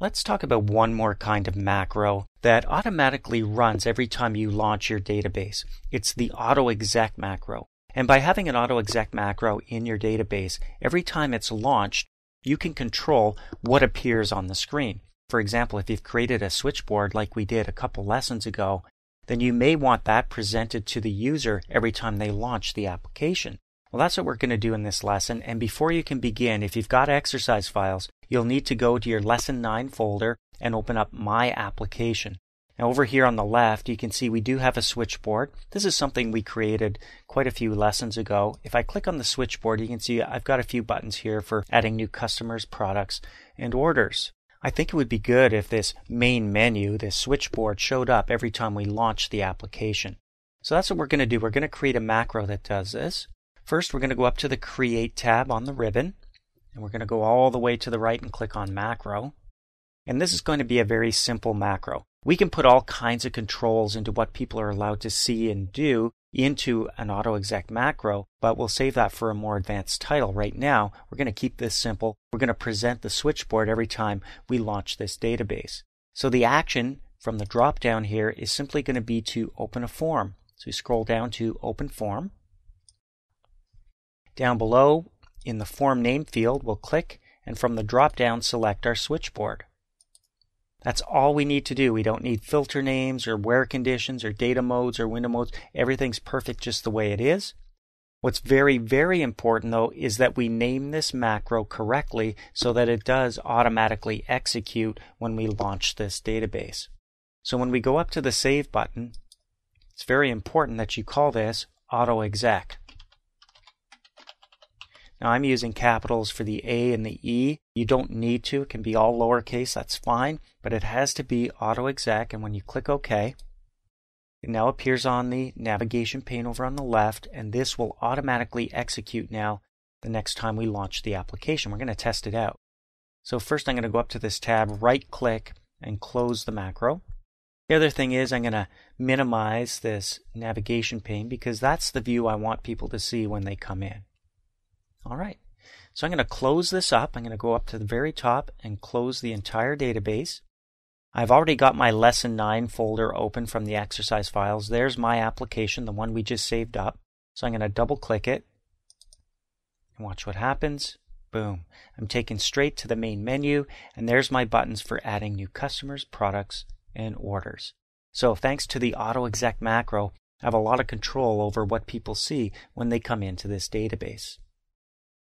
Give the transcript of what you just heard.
Let's talk about one more kind of macro that automatically runs every time you launch your database. It's the autoexec macro. And by having an autoexec macro in your database, every time it's launched, you can control what appears on the screen. For example, if you've created a switchboard like we did a couple lessons ago, then you may want that presented to the user every time they launch the application. Well, that's what we're going to do in this lesson. And before you can begin, if you've got exercise files, you'll need to go to your Lesson 9 folder and open up My Application. Now over here on the left, you can see we do have a switchboard. This is something we created quite a few lessons ago. If I click on the switchboard, you can see I've got a few buttons here for adding new customers, products, and orders. I think it would be good if this main menu, this switchboard, showed up every time we launch the application. So that's what we're going to do. We're going to create a macro that does this. First, we're going to go up to the Create tab on the ribbon, and we're going to go all the way to the right and click on Macro. And this is going to be a very simple macro. We can put all kinds of controls into what people are allowed to see and do into an autoexec macro, but we'll save that for a more advanced title. Right now, we're going to keep this simple. We're going to present the switchboard every time we launch this database. So the action from the drop down here is simply going to be to open a form. So we scroll down to Open Form. Down below, in the form name field, we'll click, and from the drop-down, select our switchboard. That's all we need to do. We don't need filter names or where conditions or data modes or window modes. Everything's perfect just the way it is. What's very, very important, though, is that we name this macro correctly so that it does automatically execute when we launch this database. So when we go up to the Save button, it's very important that you call this autoexec. Now I'm using capitals for the A and the E. You don't need to. It can be all lowercase. That's fine. But it has to be autoexec. And when you click OK, it now appears on the navigation pane over on the left. And this will automatically execute now the next time we launch the application. We're going to test it out. So first I'm going to go up to this tab, right-click, and close the macro. The other thing is I'm going to minimize this navigation pane because that's the view I want people to see when they come in. All right, so I'm going to close this up. I'm going to go up to the very top and close the entire database. I've already got my Lesson 9 folder open from the exercise files. There's my application, the one we just saved up. So I'm going to double click it and watch what happens. Boom. I'm taken straight to the main menu, and there's my buttons for adding new customers, products, and orders. So thanks to the autoexec macro, I have a lot of control over what people see when they come into this database.